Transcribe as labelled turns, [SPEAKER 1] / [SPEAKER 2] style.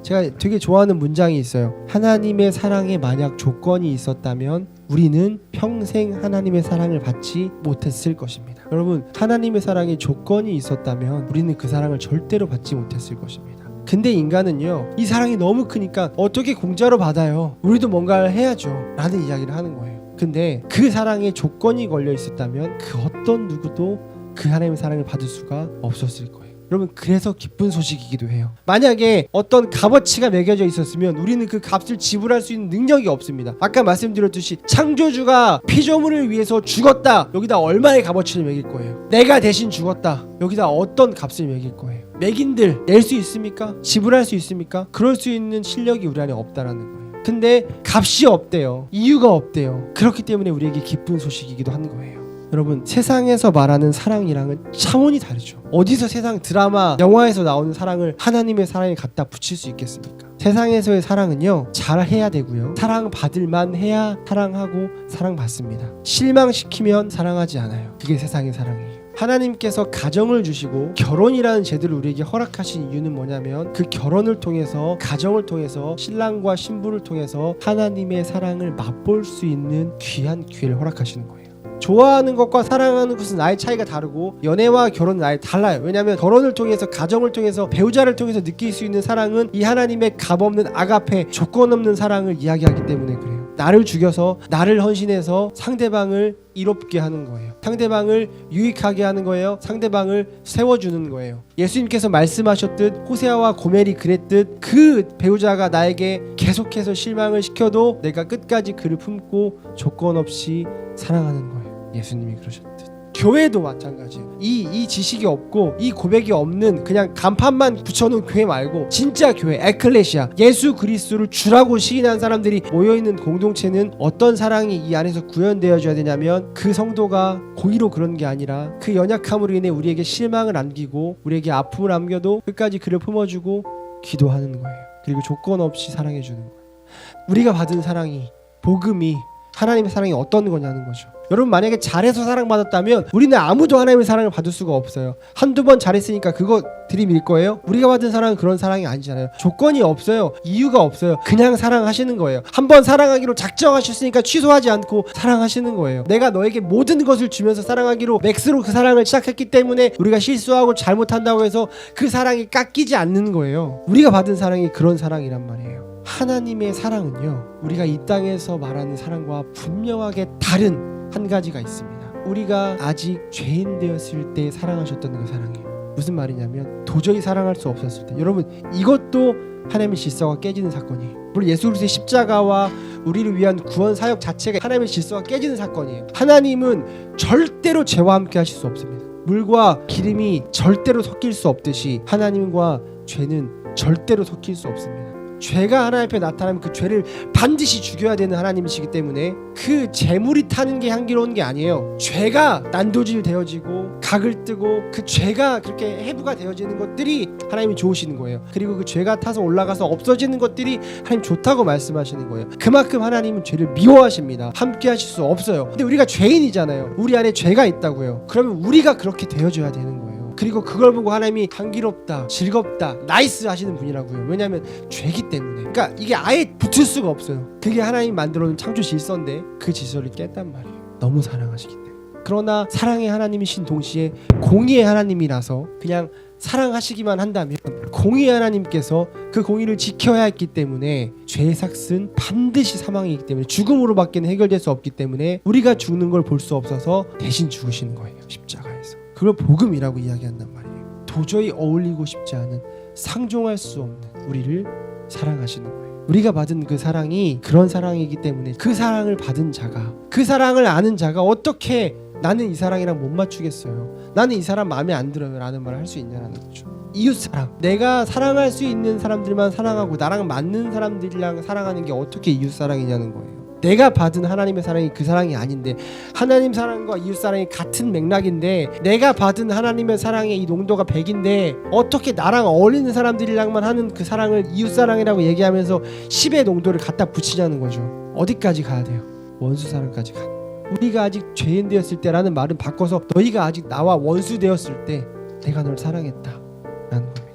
[SPEAKER 1] 제가 되게 좋아하는 문장이 있어요. 하나님의 사랑에 만약 조건이 있었다면 우리는 평생 하나님의 사랑을 받지 못했을 것입니다. 여러분, 하나님의 사랑에 조건이 있었다면 우리는 그 사랑을 절대로 받지 못했을 것입니다. 근데 인간은요, 이 사랑이 너무 크니까 어떻게 공짜로 받아요? 우리도 뭔가를 해야죠 라는 이야기를 하는 거예요. 근데 그 사랑에 조건이 걸려 있었다면 그 어떤 누구도 그 하나님의 사랑을 받을 수가 없었을 거예요. 여러분, 그래서 기쁜 소식이기도 해요. 만약에 어떤 값어치가 매겨져 있었으면 우리는 그 값을 지불할 수 있는 능력이 없습니다. 아까 말씀드렸듯이 창조주가 피조물을 위해서 죽었다, 여기다 얼마의 값어치를 매길 거예요? 내가 대신 죽었다, 여기다 어떤 값을 매길 거예요? 매긴들 낼 수 있습니까? 지불할 수 있습니까? 그럴 수 있는 실력이 우리 안에 없다라는 거예요. 근데 값이 없대요. 이유가 없대요. 그렇기 때문에 우리에게 기쁜 소식이기도 한 거예요. 여러분, 세상에서 말하는 사랑이랑은 차원이 다르죠. 어디서 세상 드라마, 영화에서 나오는 사랑을 하나님의 사랑에 갖다 붙일 수 있겠습니까? 세상에서의 사랑은요, 잘해야 되고요, 사랑받을 만 해야 사랑하고 사랑받습니다. 실망시키면 사랑하지 않아요. 그게 세상의 사랑이에요. 하나님께서 가정을 주시고 결혼이라는 제도를 우리에게 허락하신 이유는 뭐냐면, 그 결혼을 통해서, 가정을 통해서, 신랑과 신부를 통해서 하나님의 사랑을 맛볼 수 있는 귀한 기회를 허락하시는 거예요. 좋아하는 것과 사랑하는 것은 나의 차이가 다르고, 연애와 결혼은 아예 달라요. 왜냐하면 결혼을 통해서, 가정을 통해서, 배우자를 통해서 느낄 수 있는 사랑은 이 하나님의 값없는 아가페, 조건 없는 사랑을 이야기하기 때문에 그래요. 나를 죽여서, 나를 헌신해서 상대방을 이롭게 하는 거예요. 상대방을 유익하게 하는 거예요. 상대방을 세워주는 거예요. 예수님께서 말씀하셨듯, 호세아와 고멜이 그랬듯, 그 배우자가 나에게 계속해서 실망을 시켜도 내가 끝까지 그를 품고 조건 없이 사랑하는 거예요. 예수님이 그러셨듯 교회도 마찬가지예요. 이 지식이 없고 이 고백이 없는 그냥 간판만 붙여놓은 교회 말고 진짜 교회, 에클레시아, 예수 그리스도를 주라고 시인한 사람들이 모여있는 공동체는 어떤 사랑이 이 안에서 구현되어져야 되냐면, 그 성도가 고의로 그런 게 아니라 그 연약함으로 인해 우리에게 실망을 안기고 우리에게 아픔을 안겨도 끝까지 그를 품어주고 기도하는 거예요. 그리고 조건 없이 사랑해주는 거예요. 우리가 받은 사랑이, 복음이, 하나님의 사랑이 어떤 거냐는 거죠. 여러분, 만약에 잘해서 사랑받았다면 우리는 아무도 하나님의 사랑을 받을 수가 없어요. 한두 번 잘했으니까 그거 들이밀 거예요? 우리가 받은 사랑은 그런 사랑이 아니잖아요. 조건이 없어요. 이유가 없어요. 그냥 사랑하시는 거예요. 한번 사랑하기로 작정하셨으니까 취소하지 않고 사랑하시는 거예요. 내가 너에게 모든 것을 주면서 사랑하기로 맥스로 그 사랑을 시작했기 때문에 우리가 실수하고 잘못한다고 해서 그 사랑이 깎이지 않는 거예요. 우리가 받은 사랑이 그런 사랑이란 말이에요. 하나님의 사랑은요, 우리가 이 땅에서 말하는 사랑과 분명하게 다른 한 가지가 있습니다. 우리가 아직 죄인 되었을 때 사랑하셨던 그 사랑이에요. 무슨 말이냐면, 도저히 사랑할 수 없었을 때. 여러분, 이것도 하나님의 질서가 깨지는 사건이에요. 물론 예수 그리스도의 십자가와 우리를 위한 구원 사역 자체가 하나님의 질서가 깨지는 사건이에요. 하나님은 절대로 죄와 함께 하실 수 없습니다. 물과 기름이 절대로 섞일 수 없듯이 하나님과 죄는 절대로 섞일 수 없습니다. 죄가 하나님 앞에 나타나면 그 죄를 반드시 죽여야 되는 하나님이시기 때문에 그 재물이 타는 게 향기로운 게 아니에요. 죄가 난도질 되어지고 각을 뜨고 그 죄가 그렇게 해부가 되어지는 것들이 하나님이 좋으시는 거예요. 그리고 그 죄가 타서 올라가서 없어지는 것들이 하나님 좋다고 말씀하시는 거예요. 그만큼 하나님은 죄를 미워하십니다. 함께 하실 수 없어요. 근데 우리가 죄인이잖아요. 우리 안에 죄가 있다고요. 그러면 우리가 그렇게 되어줘야 되는 거예요. 그리고 그걸 보고 하나님이 향기롭다, 즐겁다, 나이스 하시는 분이라고요. 왜냐하면 죄기 때문에. 그러니까 이게 아예 붙을 수가 없어요. 그게 하나님이 만들어놓은 창조 질서인데 그 질서를 깼단 말이에요. 너무 사랑하시기 때문에. 그러나 사랑의 하나님이신 동시에 공의의 하나님이라서 그냥 사랑하시기만 한다면, 공의의 하나님께서 그 공의를 지켜야 했기 때문에 죄의 삭은 반드시 사망이기 때문에, 죽음으로밖에 해결될 수 없기 때문에 우리가 죽는 걸 볼 수 없어서 대신 죽으시는 거예요. 십자가에서. 그걸 복음이라고 이야기한단 말이에요. 도저히 어울리고 싶지 않은, 상종할 수 없는 우리를 사랑하시는 거예요. 우리가 받은 그 사랑이 그런 사랑이기 때문에 그 사랑을 받은 자가, 그 사랑을 아는 자가 어떻게 나는 이 사랑이랑 못 맞추겠어요, 나는 이 사람 마음에 안 들어요 라는 말을 할 수 있냐는 거죠. 이웃사랑, 내가 사랑할 수 있는 사람들만 사랑하고 나랑 맞는 사람들이랑 사랑하는 게 어떻게 이웃사랑이냐는 거예요. 내가 받은 하나님의 사랑이 그 사랑이 아닌데, 하나님 사랑과 이웃 사랑이 같은 맥락인데 내가 받은 하나님의 사랑의 이 농도가 100인데 어떻게 나랑 어울리는 사람들이랑만 하는 그 사랑을 이웃 사랑이라고 얘기하면서 10의 농도를 갖다 붙이냐는 거죠. 어디까지 가야 돼요? 원수 사랑까지 가. 우리가 아직 죄인 되었을 때라는 말은 바꿔서 너희가 아직 나와 원수 되었을 때 내가 널 사랑했다 라는 거예요.